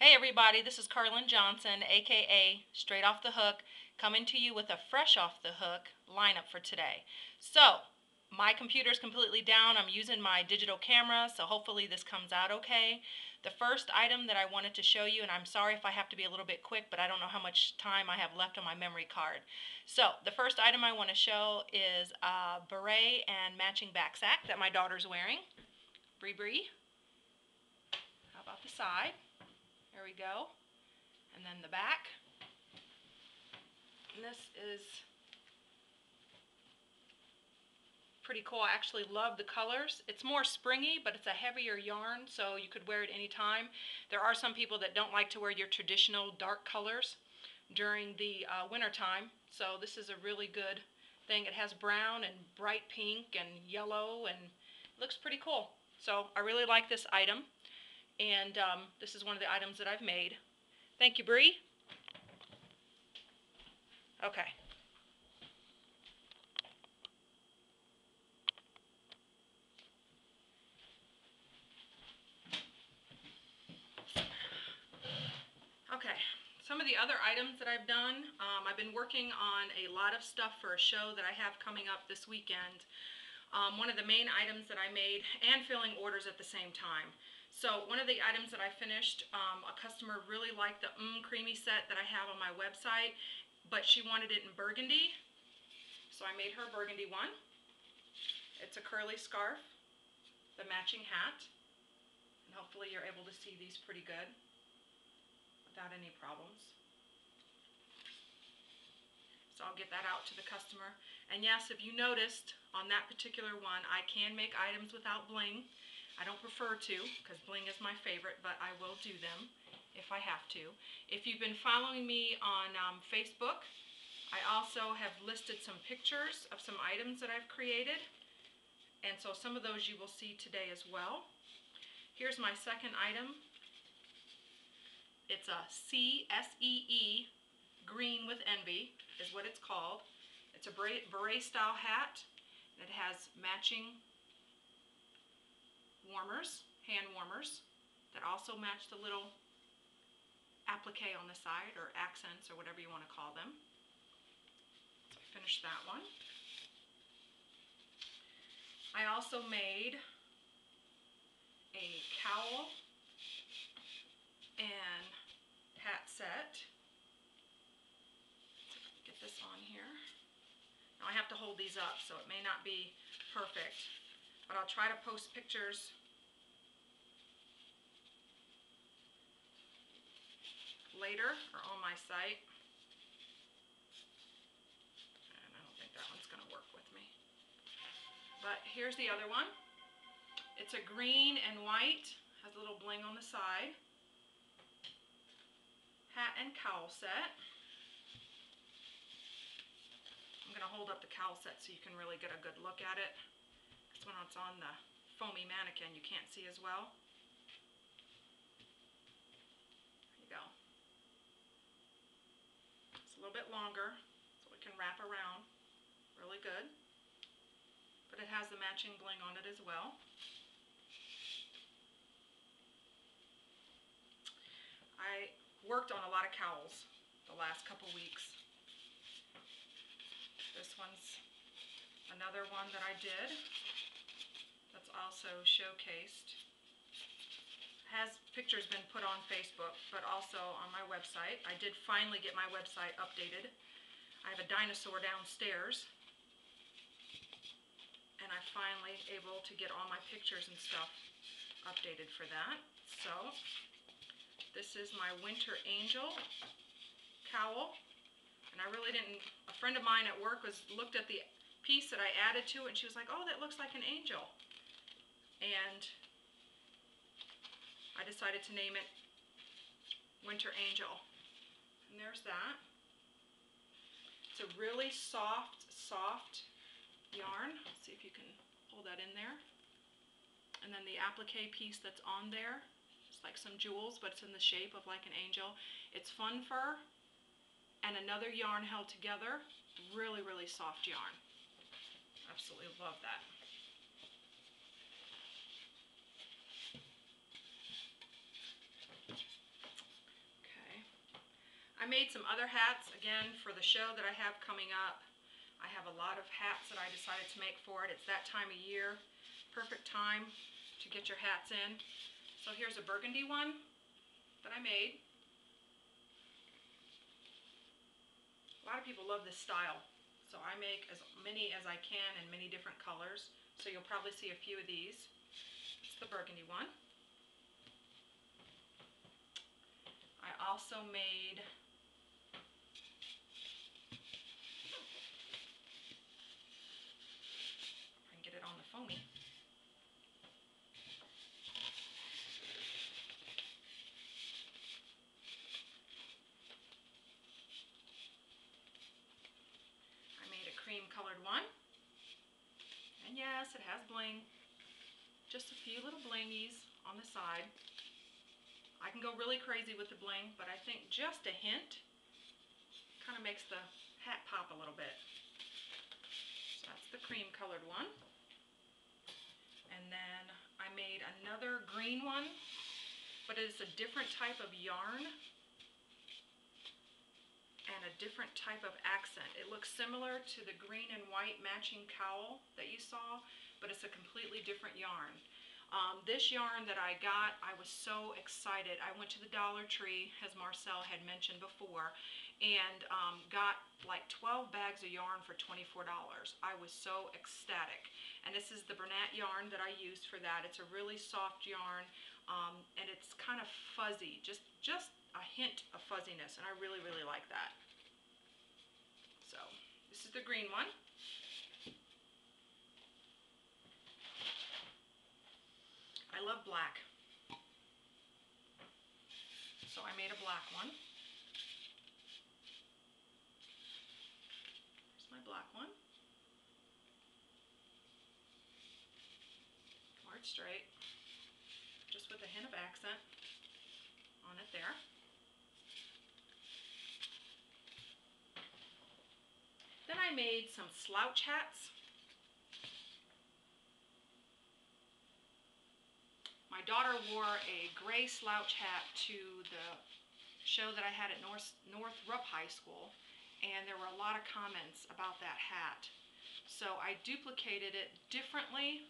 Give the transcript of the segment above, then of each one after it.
Hey everybody, this is Carlin Johnson, aka Straight Off the Hook, coming to you with a fresh off the hook lineup for today. So, my computer's completely down. I'm using my digital camera, so hopefully this comes out okay. The first item that I wanted to show you, and I'm sorry if I have to be a little bit quick, but I don't know how much time I have left on my memory card. So, the first item I want to show is a beret and matching back sack that my daughter's wearing. Bree. How about the side? There we go. And then the back. And this is pretty cool. I actually love the colors. It's more springy, but it's a heavier yarn, so you could wear it anytime. There are some people that don't like to wear your traditional dark colors during the winter time, so this is a really good thing. It has brown and bright pink and yellow, and it looks pretty cool. So I really like this item, and this is one of the items that I've made. Thank you, Bree. Okay. Okay, some of the other items that I've done, I've been working on a lot of stuff for a show that I have coming up this weekend. One of the main items that I made, and filling orders at the same time. So one of the items that I finished, a customer really liked the Creamy set that I have on my website, but she wanted it in burgundy, so I made her a burgundy one. It's a curly scarf, the matching hat, and hopefully you're able to see these pretty good without any problems. So I'll get that out to the customer. And yes, if you noticed on that particular one, I can make items without bling. I don't prefer to, because bling is my favorite, but I will do them if I have to. If you've been following me on Facebook, I also have listed some pictures of some items that I've created. And so some of those you will see today as well. Here's my second item. It's a CSEE Green with Envy is what it's called. It's a beret style hat. It has matching warmers, hand warmers, that also match the little applique on the side, or accents, or whatever you want to call them. So I finished that one. I also made a cowl and hat set. Get this on here. Now I have to hold these up, so it may not be perfect, but I'll try to post pictures later or on my site. And I don't think that one's going to work with me. But here's the other one. It's a green and white, has a little bling on the side. Hat and cowl set. I'm going to hold up the cowl set so you can really get a good look at it. Because when it's on the foamy mannequin, you can't see as well. There you go. It's a little bit longer, so it can wrap around really good. But it has the matching bling on it as well. I worked on a lot of cowls the last couple weeks. This one's another one that I did that's also showcased. Has pictures been put on Facebook, but also on my website. I did finally get my website updated. I have a dinosaur downstairs, and I'm finally able to get all my pictures and stuff updated for that. So this is my Winter Angel cowl, and I really didn't, a friend of mine at work looked at the piece that I added to it, and she was like, oh, that looks like an angel. And I decided to name it Winter Angel. And there's that. It's a really soft yarn. Let's see if you can hold that in there. And then the applique piece that's on there, it's like some jewels, but it's in the shape of like an angel. It's fun fur and another yarn held together. Really, really soft yarn. Absolutely love that. I made some other hats, again, for the show that I have coming up. I have a lot of hats that I decided to make for it. It's that time of year. Perfect time to get your hats in. So here's a burgundy one that I made. A lot of people love this style, so I make as many as I can in many different colors. So you'll probably see a few of these. It's the burgundy one. I also made I can get it on the foamy. I made a cream colored one. And yes, it has bling. Just a few little blingies on the side. I can go really crazy with the bling, but I think just a hint kind of makes the hat pop a little bit. So that's the cream colored one. And then I made another green one, but it's a different type of yarn and a different type of accent. It looks similar to the green and white matching cowl that you saw, but it's a completely different yarn. This yarn that I got, I was so excited. I went to the Dollar Tree, as Marcel had mentioned before, and got like 12 bags of yarn for $24. I was so ecstatic. And this is the Bernat yarn that I used for that. It's a really soft yarn, and it's kind of fuzzy, just a hint of fuzziness, and I really, really like that. So this is the green one. I love black, so I made a black one. Here's my black one. Hard straight, just with a hint of accent on it there. Then I made some slouch hats. My daughter wore a gray slouch hat to the show that I had at North Rupp High School, and there were a lot of comments about that hat. So I duplicated it differently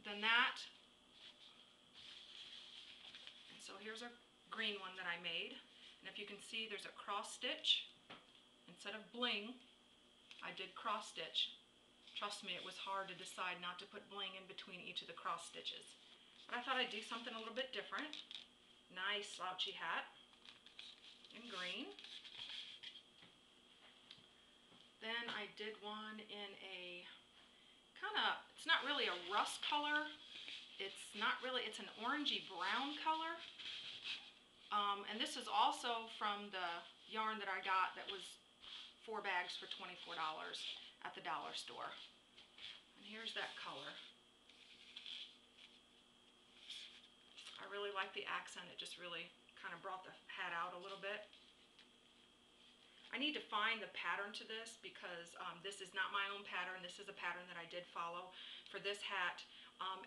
than that. And so here's a green one that I made. And if you can see, there's a cross stitch. Instead of bling, I did cross stitch. Trust me, it was hard to decide not to put bling in between each of the cross stitches. But I thought I'd do something a little bit different. Nice slouchy hat in green. Then I did one in a kind of, it's not really a rust color. It's an orangey brown color. And this is also from the yarn that I got that was 4 bags for $24 at the dollar store. And here's that color. I really like the accent. It just really kind of brought the hat out a little bit. I need to find the pattern to this because this is not my own pattern. This is a pattern that I did follow for this hat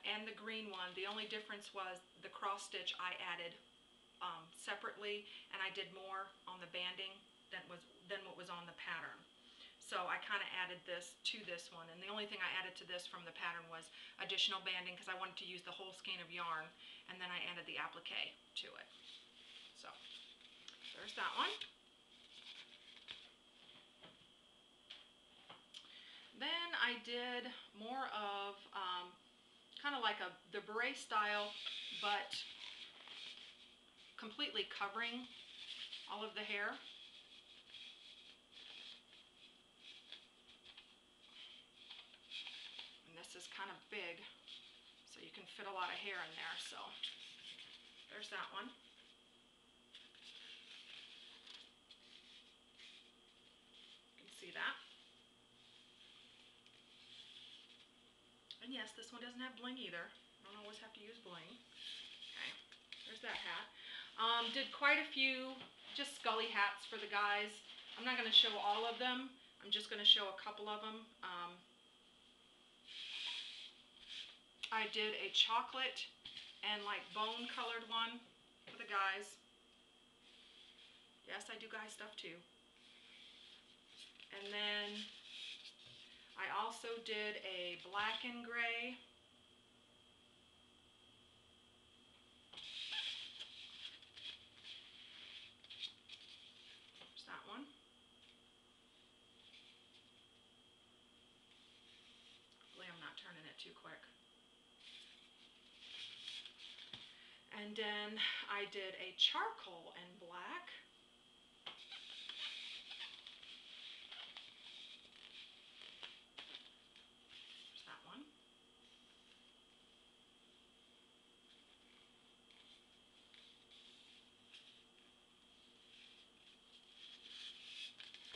and the green one. The only difference was the cross stitch I added separately, and I did more on the banding than what was on the pattern. So I kind of added this to this one, and the only thing I added to this from the pattern was additional banding because I wanted to use the whole skein of yarn, and then I added the applique to it. So there's that one. Then I did more of kind of like the beret style, but completely covering all of the hair. This is kind of big, so you can fit a lot of hair in there. So there's that one. You can see that. And yes, this one doesn't have bling either. I don't always have to use bling. Okay, there's that hat. Did quite a few just scully hats for the guys. I'm not going to show all of them. I'm just going to show a couple of them. I did a chocolate and like bone colored one for the guys. Yes, I do guy stuff too. And then I also did a black and gray. There's that one. Hopefully I'm not turning it too quick. And then I did a charcoal and black. There's that one.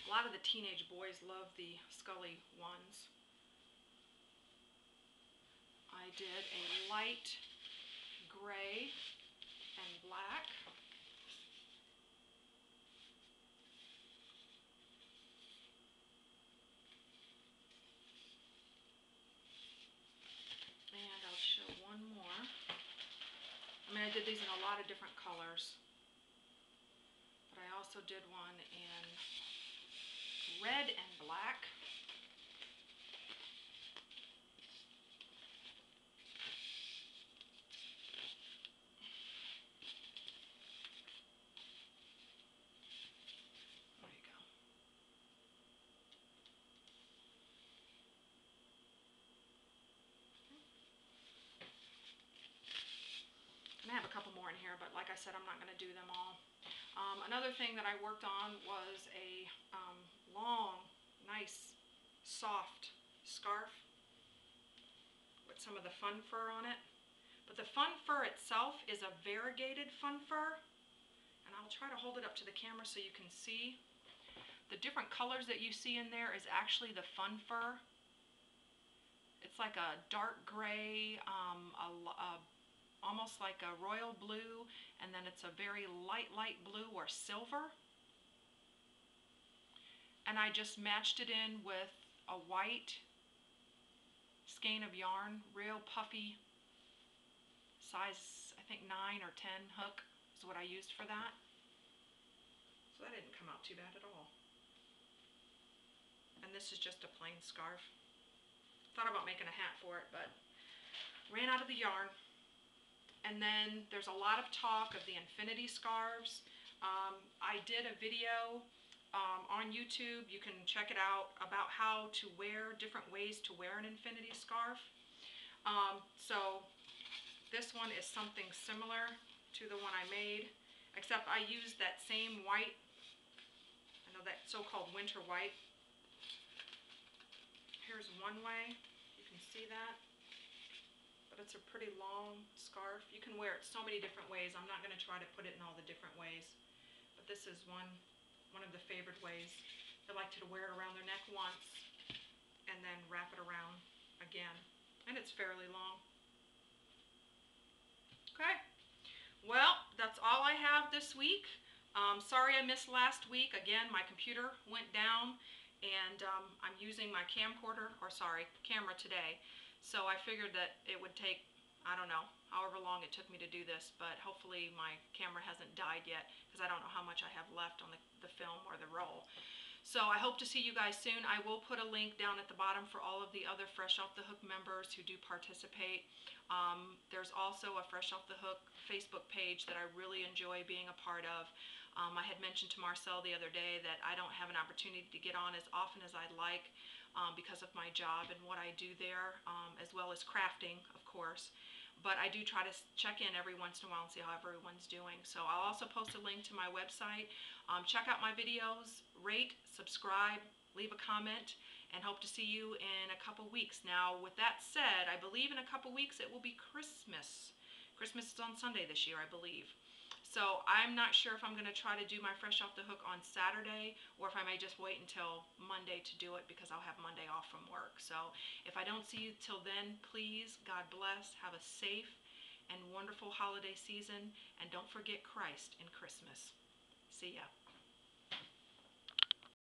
A lot of the teenage boys love the Scully ones. I did a light gray and black. And I'll show one more. I mean, I did these in a lot of different colors, but I also did one in red and black. There you go. And I have a couple more in here, but like I said, I'm not going to do them all. Another thing that I worked on was a long, nice, soft scarf with some of the fun fur on it. But the fun fur itself is a variegated fun fur, and I'll try to hold it up to the camera so you can see. The different colors that you see in there is actually the fun fur. It's like a dark gray, almost like a royal blue, and then it's a very light blue or silver. And I just matched it in with a white skein of yarn, real puffy, size I think 9 or 10 hook is what I used for that. So that didn't come out too bad at all. And this is just a plain scarf. Thought about making a hat for it, but ran out of the yarn. And then there's a lot of talk of the infinity scarves. I did a video on YouTube, you can check it out, about how to wear, different ways to wear an infinity scarf. So this one is something similar to the one I made, except I used that same white, I know that so-called winter white. Here's one way, you can see that. But it's a pretty long scarf. You can wear it so many different ways. I'm not going to try to put it in all the different ways. But this is one of the favorite ways. They like to wear it around their neck once and then wrap it around again. And it's fairly long. Okay. Well, that's all I have this week. Sorry I missed last week. Again, my computer went down and I'm using my camera today. So I figured that it would take, I don't know, however long it took me to do this, but hopefully my camera hasn't died yet, because I don't know how much I have left on the film or the roll. So I hope to see you guys soon. I will put a link down at the bottom for all of the other Fresh Off the Hook members who do participate. There's also a Fresh Off the Hook Facebook page that I really enjoy being a part of. I had mentioned to Marcel the other day that I don't have an opportunity to get on as often as I'd like because of my job and what I do there, as well as crafting, of course. But I do try to check in every once in a while and see how everyone's doing. So I'll also post a link to my website. Check out my videos, rate, subscribe, leave a comment, and hope to see you in a couple weeks. Now, with that said, I believe in a couple weeks it will be Christmas. Christmas is on Sunday this year, I believe. So I'm not sure if I'm going to try to do my Fresh Off the Hook on Saturday, or if I may just wait until Monday to do it, because I'll have Monday off from work. So if I don't see you till then, please, God bless, have a safe and wonderful holiday season, and don't forget Christ in Christmas. See ya.